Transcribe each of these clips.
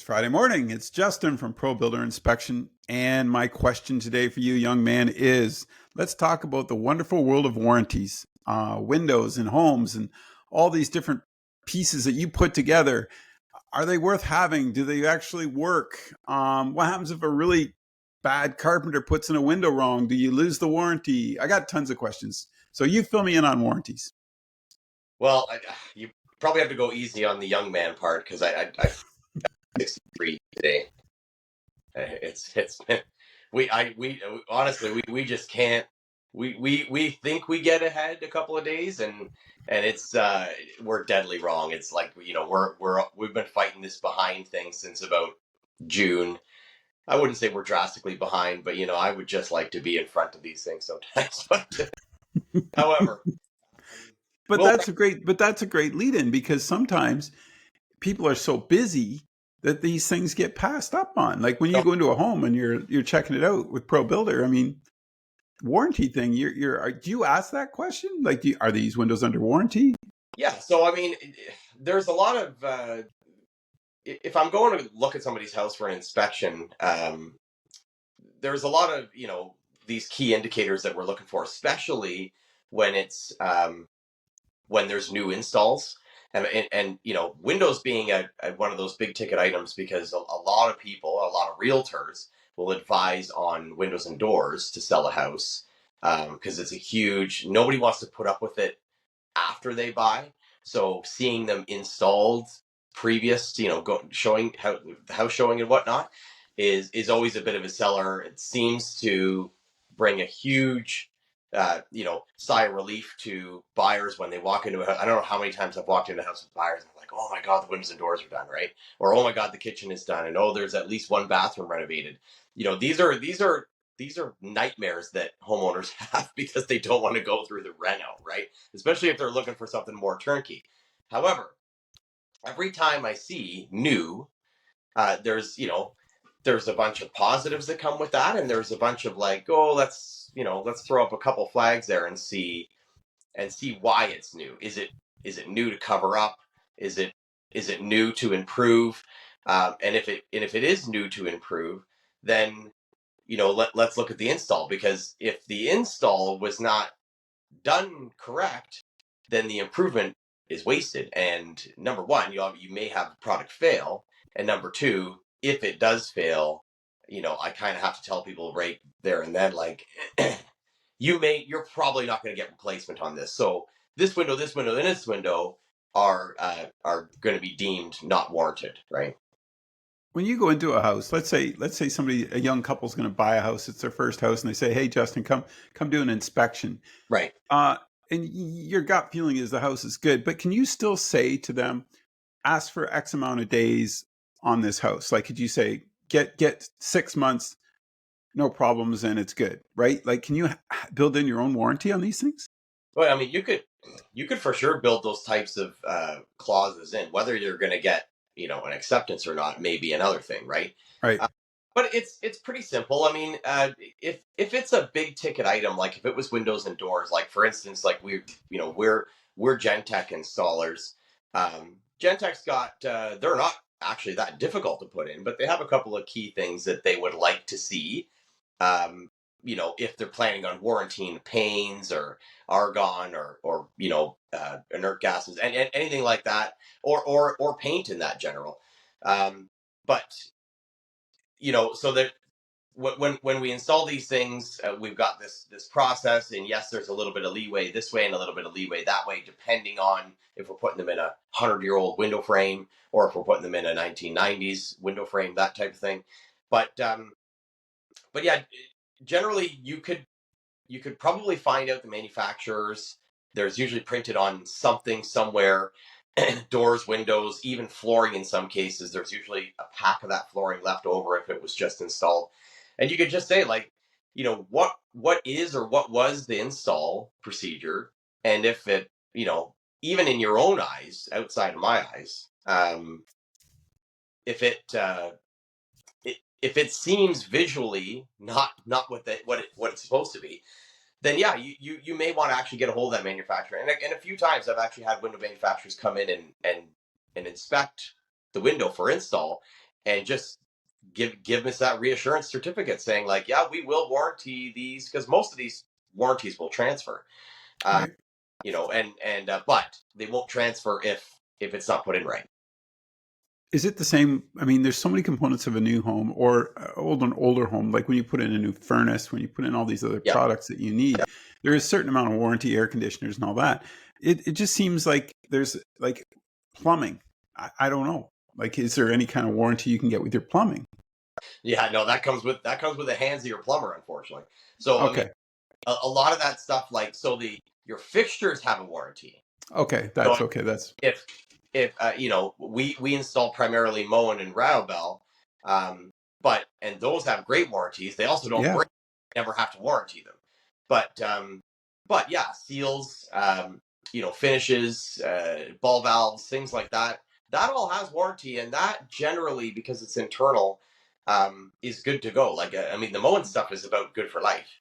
It's Friday morning. It's Justin from Pro Builder Inspection. And my question today for you, young man, is let's talk about the wonderful world of warranties, windows and homes and all these different pieces that you put together. Are they worth having? Do they actually work? What happens if a really bad carpenter puts in a window wrong? Do you lose the warranty? I got tons of questions. So you fill me in on warranties. Well, you probably have to go easy on the young man part because I'm 63 today. It's we honestly we just can't. We think we get ahead a couple of days and it's we're deadly wrong. It's like we've been fighting this behind thing since about June. I wouldn't say we're drastically behind, but I would just like to be in front of these things sometimes. But however, But well, that's a great lead in because sometimes people are so busy that these things get passed up on. Like when you go into a home and you're checking it out with Pro Builder, I mean, warranty thing, do you ask that question? Like, are these windows under warranty? yeah. So I mean, there's a lot of if I'm going to look at somebody's house for an inspection, there's a lot of these key indicators that we're looking for, especially when it's when there's new installs, and windows being one of those big ticket items because a lot of people, a lot of realtors will advise on windows and doors to sell a house because it's a huge. Nobody wants to put up with it after they buy, so seeing them installed previous, showing how the house showing and whatnot is always a bit of a seller. It seems to bring a huge sigh of relief to buyers when they walk into a house. I don't know how many times I've walked into a house with buyers and I'm like, oh my God, the windows and doors are done, right? Or oh my God, the kitchen is done, and oh, there's at least one bathroom renovated. These are nightmares that homeowners have because they don't want to go through the reno, right? Especially if they're looking for something more turnkey. However, every time I see new, there's a bunch of positives that come with that, and there's a bunch of like, oh, let's throw up a couple flags there and see why it's new. Is it new to cover up? Is it new to improve? And if it is new to improve, then let's look at the install, because if the install was not done correct, then the improvement is wasted. And number one, you may have a product fail, and number two, if it does fail, I kind of have to tell people right there and then, like, you're probably not going to get replacement on this. So this window, and this window are going to be deemed not warranted, right? When you go into a house, let's say a young couple's going to buy a house, it's their first house, and they say, "Hey, Justin, come do an inspection." Right. Uh, and your gut feeling is the house is good, but can you still say to them, ask for X amount of days on this house? Like, could you say, get 6 months, no problems, and it's good, right? Like, can you build in your own warranty on these things? Well, I mean, you could for sure build those types of clauses in. Whether you're going to get an acceptance or not may be another thing, right? Right. Uh, but it's pretty simple. I mean, if it's a big ticket item, like if it was windows and doors, like for instance, like we're Gentech installers. Gentech's got they're not actually that difficult to put in, but they have a couple of key things that they would like to see. If they're planning on warranting panes or argon or inert gases and anything like that, or paint in that general. But so that when we install these things, we've got this process, and yes, there's a little bit of leeway this way and a little bit of leeway that way, depending on if we're putting them in a 100-year-old window frame or if we're putting them in a 1990s window frame, that type of thing. But yeah, generally you could probably find out the manufacturers. There's usually printed on something somewhere. Doors, windows, even flooring in some cases. There's usually a pack of that flooring left over if it was just installed. And you could just say, like, what is or what was the install procedure, and if it, even in your own eyes, outside of my eyes, if it seems visually not what it's supposed to be, then yeah, you may want to actually get a hold of that manufacturer. And a few times I've actually had window manufacturers come in and inspect the window for install, and just give us that reassurance certificate saying like, yeah, we will warranty these, because most of these warranties will transfer. Uh, Right. But they won't transfer if it's not put in right. Is it the same? I mean, there's so many components of a new home or an older home. Like when you put in a new furnace, when you put in all these other Yeah. products that you need, there is a certain amount of warranty, air conditioners and all that. It just seems like there's like plumbing. I don't know. Like, is there any kind of warranty you can get with your plumbing? Yeah, no, that comes with the hands of your plumber, unfortunately. So I mean, Okay. a lot of that stuff, like, so your fixtures have a warranty. Okay. So That's okay. That's if we install primarily Moen and Rattlebell, um, and those have great warranties. They also don't yeah. break; never have to warranty them. But yeah, seals, finishes, ball valves, things like that. That all has warranty, and that generally, because it's internal, is good to go. Like, I mean, the Moen stuff is about good for life.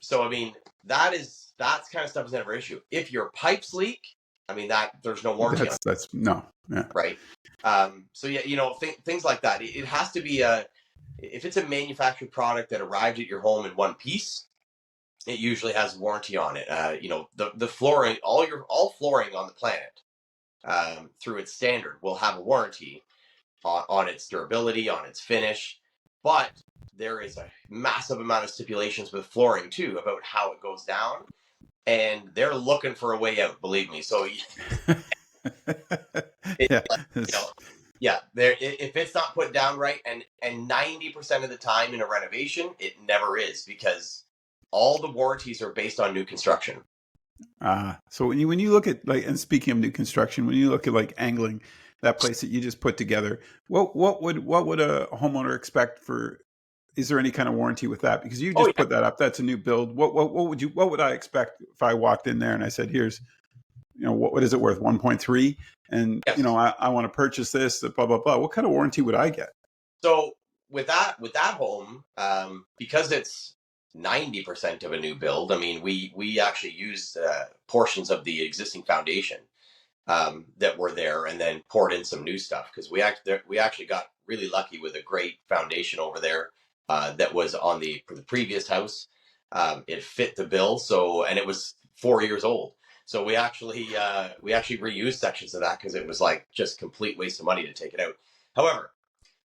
So I mean, that's kind of stuff is never an issue. If your pipes leak, I mean, that there's no warranty on it, That's no. Yeah. right? So yeah, things like that. It has to be if it's a manufactured product that arrived at your home in one piece, it usually has warranty on it. The flooring, all flooring on the planet, through its standard, will have a warranty on its durability, on its finish. But there is a massive amount of stipulations with flooring too about how it goes down, and they're looking for a way out. Believe me. So it, yeah. like, yeah, if it's not put down right, and 90% of the time in a renovation, it never is, because all the warranties are based on new construction. So when you look at, like, and speaking of new construction, when you look at like Angling, that place that you just put together, what would a homeowner expect for? Is there any kind of warranty with that? Because you Oh just yeah, put that up. That's a new build. What would I expect if I walked in there and I said, here's, what is it worth? 1.3, and yes. I want to purchase this. Blah blah blah. What kind of warranty would I get? So with that home, because it's 90% of a new build, I mean, we actually used portions of the existing foundation, that were there, and then poured in some new stuff, because we actually got really lucky with a great foundation over there, that was on the previous house. It fit the bill, and it was 4 years old. So we actually reused sections of that, because it was like just complete waste of money to take it out. However,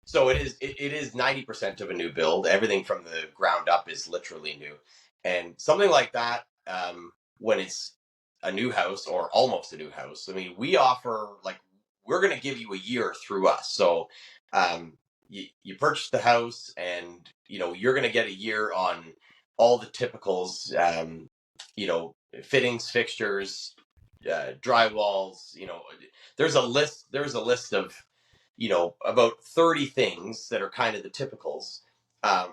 so it is 90% of a new build. Everything from the ground up is literally new, and something like that. When it's a new house or almost a new house, I mean, we're going to give you a year through us. So you purchase the house, and you're going to get a year on all the typicals. Fittings, fixtures, drywalls. There's a list of about 30 things that are kind of the typicals.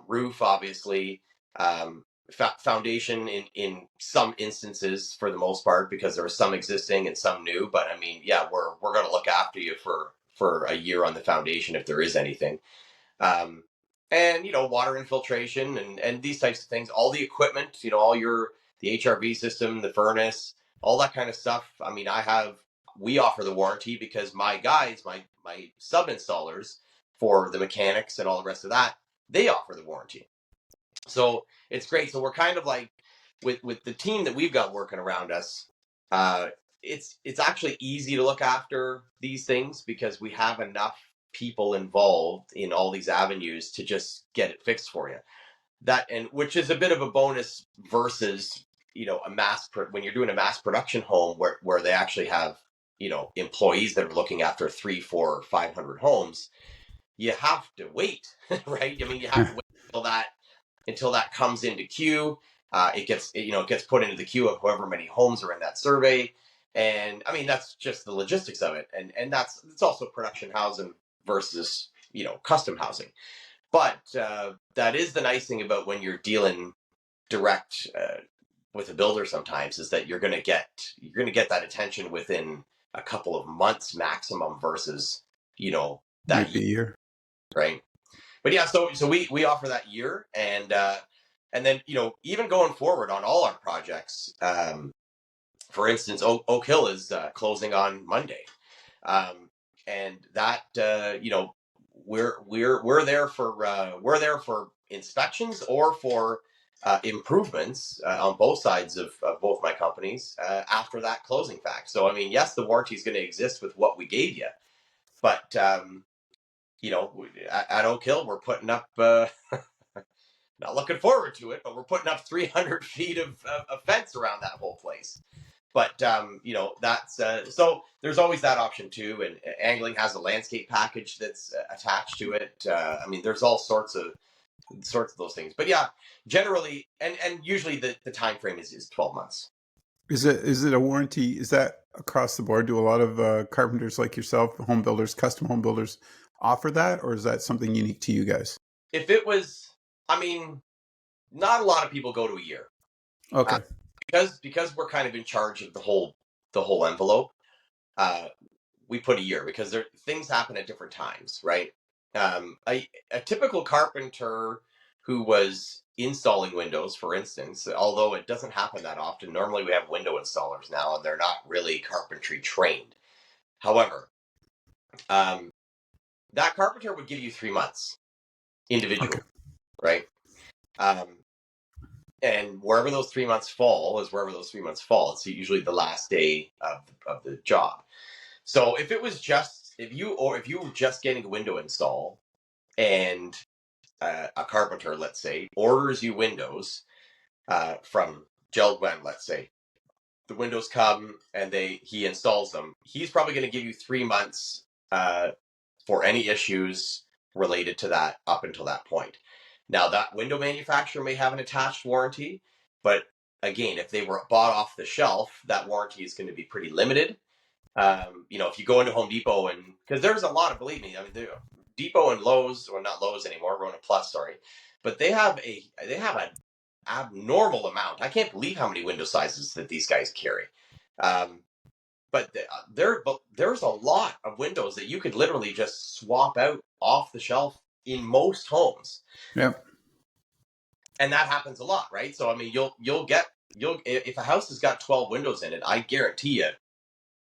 Roof, obviously, foundation in some instances, for the most part, because there are some existing and some new. But I mean, yeah, we're going to look after you for a year on the foundation if there is anything. Um, and water infiltration and these types of things, all the equipment, the HRV system, the furnace, all that kind of stuff. I mean, we offer the warranty, because my guys, my sub installers for the mechanics and all the rest of that, they offer the warranty. So it's great. So we're kind of like, with the team that we've got working around us, uh, it's actually easy to look after these things, because we have enough people involved in all these avenues to just get it fixed for you. Which is a bit of a bonus versus when you're doing a mass production home, where they actually have employees that are looking after 3, 4, 500 homes. You have to wait, right? I mean, you have to wait until that comes into queue. It gets put into the queue of however many homes are in that survey, and I mean, that's just the logistics of it, and it's also production housing versus custom housing. But that is the nice thing about when you're dealing direct with a builder. Sometimes is that you're going to get that attention within a couple of months maximum, versus that Might year, be a year. right? But yeah, so we offer that year, and then even going forward on all our projects. For instance, Oak Hill is closing on Monday, and that we're there for inspections or for improvements on both sides of both my companies after that closing fact. So I mean, yes, the warranty is going to exist with what we gave you, but at Oak Hill we're putting up. Not looking forward to it, but we're putting up 300 feet of fence around that whole place. But that's so there's always that option too. And Angling has a landscape package that's attached to it. I mean, there's all sorts of those things. But yeah, generally, and usually the time frame is 12 months. Is it a warranty? Is that across the board? Do a lot of carpenters like yourself, home builders, custom home builders, offer that, or is that something unique to you guys? If it was, I mean, not a lot of people go to a year. Okay. Because we're kind of in charge of the whole envelope. We put a year because things happen at different times, right? A typical carpenter who was installing windows, for instance, although it doesn't happen that often. Normally we have window installers now, and they're not really carpentry trained. However, that carpenter would give you 3 months individually, Okay. right? And wherever those 3 months fall is wherever those 3 months fall. It's usually the last day of the job. So if you were just getting a window install, and a carpenter, let's say, orders you windows from JELD-WEN, let's say, the windows come and he installs them. He's probably going to give you 3 months for any issues related to that up until that point. Now, that window manufacturer may have an attached warranty, but again, if they were bought off the shelf, that warranty is going to be pretty limited. If you go into Home Depot, and because there's a lot of, believe me, I mean, Depot and Lowe's, or not Lowe's anymore, Rona Plus, sorry, but they have an abnormal amount. I can't believe how many window sizes that these guys carry. But there's a lot of windows that you could literally just swap out off the shelf in most homes. Yeah. And that happens a lot, right? So I mean, you'll if a house has got 12 windows in it, I guarantee you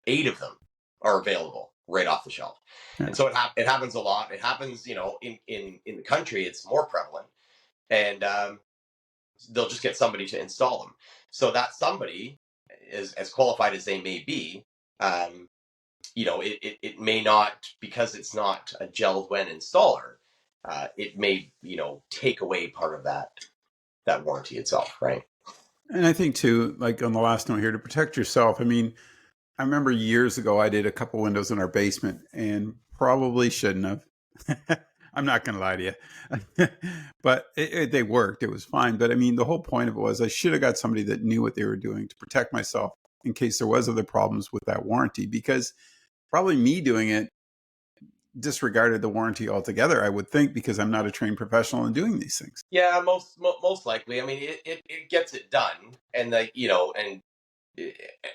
8 of them are available right off the shelf. Yeah. And so it happens a lot. It happens, in the country, it's more prevalent, and they'll just get somebody to install them. So that somebody, as qualified as they may be, it may not, because it's not a JELD-WEN installer, it may, take away part of that warranty itself, right? And I think too, like on the last note here, to protect yourself. I mean, I remember years ago I did a couple windows in our basement, and probably shouldn't have. I'm not going to lie to you, but they worked. It was fine. But I mean, the whole point of it was I should have got somebody that knew what they were doing to protect myself in case there was other problems with that warranty, because probably me doing it disregarded the warranty altogether, I would think, because I'm not a trained professional in doing these things. Yeah, most likely. I mean, it gets it done, and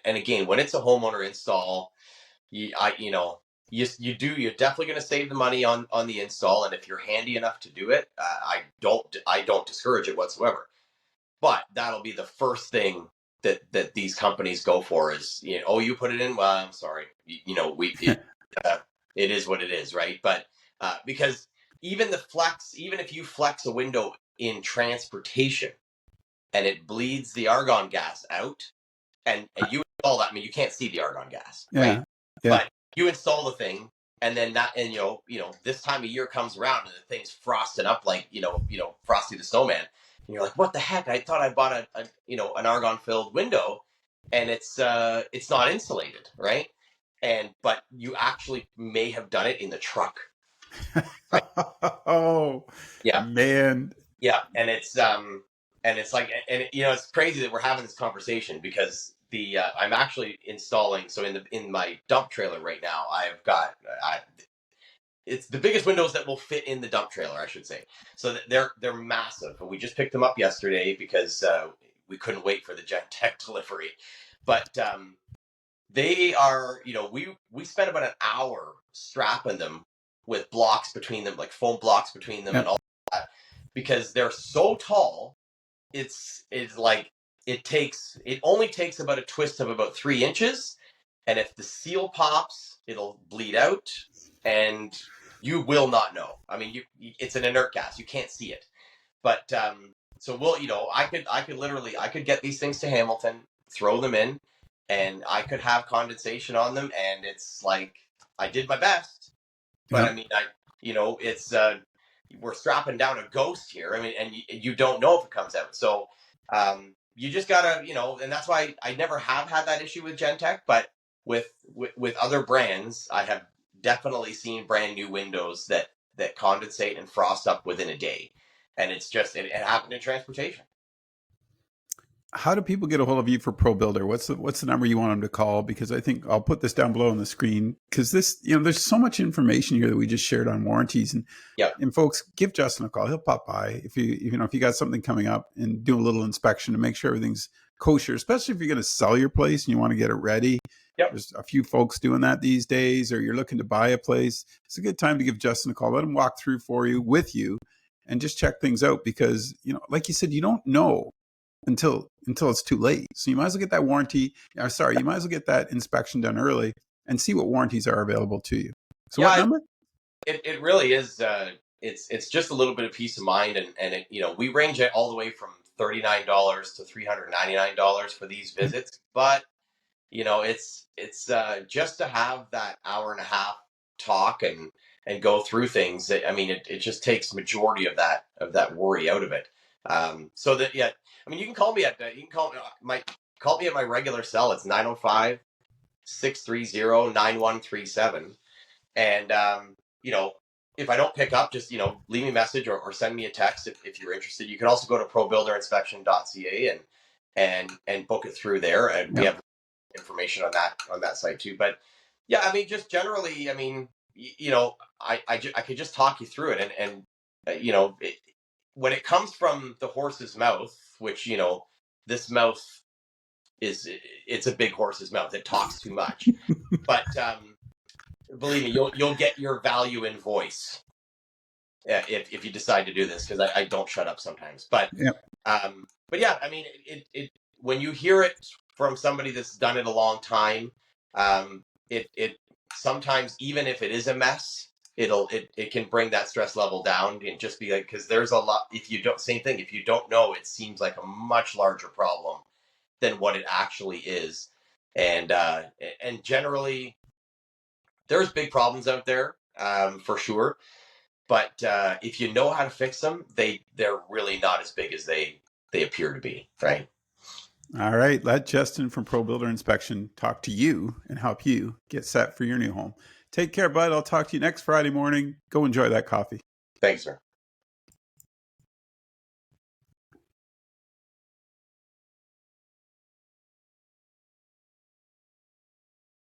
and again, when it's a homeowner install, you're definitely going to save the money on the install, and if you're handy enough to do it, I don't discourage it whatsoever. But that'll be the first thing that these companies go for is, oh, you put it in, well, I'm sorry, it is what it is, right? But because even if you flex a window in transportation and it bleeds the argon gas out, and you install that, I mean, you can't see the argon gas, right? Yeah. But you install the thing, and then this time of year comes around and the thing's frosting up like Frosty the Snowman, and you're like, what the heck? I thought I bought an argon filled window, and it's not insulated, right? But you actually may have done it in the truck. Right? Oh, yeah, man. Yeah, and it's like, and it's crazy that we're having this conversation because I'm actually installing. So in my dump trailer right now, I've got it's the biggest windows that will fit in the dump trailer, I should say. So they're massive. We just picked them up yesterday because we couldn't wait for the Gentech delivery. But they are, we spent about an hour strapping them with blocks between them, like foam blocks between them, and all that, because they're so tall. It's like it only takes about a twist of about 3 inches, and if the seal pops, it'll bleed out, and you will not know. I mean, it's an inert gas. You can't see it. But so I could literally, I could get these things to Hamilton, throw them in, and I could have condensation on them, and it's like I did my best. But I mean, it's we're strapping down a ghost here. I mean, and you don't know if it comes out. So you just gotta, and that's why I never have had that issue with Gentech. But with other brands, I have definitely seen brand new windows that condensate and frost up within a day, and it's just it happened in transportation. How do people get a hold of you for ProBuilder? What's the number you want them to call? Because I think I'll put this down below on the screen, because this, there's so much information here that we just shared on warranties, and Yeah. and folks, give Justin a call. He'll pop by if you got something coming up, and do a little inspection to make sure everything's kosher, especially if you're going to sell your place and you want to get it ready. Yep. There's a few folks doing that these days, or you're looking to buy a place. It's a good time to give Justin a call. Let him walk through with you, and just check things out, because like you said, you don't know until it's too late. So you might as well get that warranty. You might as well get that inspection done early and see what warranties are available to you. So what number? It really is. It's just a little bit of peace of mind, and we range it all the way from $39 to $399 for these visits. But it's just to have that hour and a half talk and go through things. I mean, it just takes majority of that worry out of it. So that, yeah, I mean, you can call me at my regular cell. It's 905-630-9137. And, if I don't pick up, just, leave me a message or send me a text if you're interested. You can also go to probuilderinspection.ca and book it through there. And we have information on that site too. But yeah, I mean, just generally, I mean, I could just talk you through it, and when it comes from the horse's mouth, which this mouth it's a big horse's mouth. It talks too much, but believe me, you'll get your value in voice if you decide to do this, because I don't shut up sometimes. But yeah, I mean, it when you hear it from somebody that's done it a long time, it sometimes, even if it is a mess, it can bring that stress level down, and just be like, because there's a lot, if you don't know, it seems like a much larger problem than what it actually is. And generally there's big problems out there, for sure, but if you know how to fix them, they're really not as big as they appear to be, right? All right, let Justin from ProBuilder Inspection talk to you and help you get set for your new home. Take care, bud. I'll talk to you next Friday morning. Go enjoy that coffee. Thanks, sir.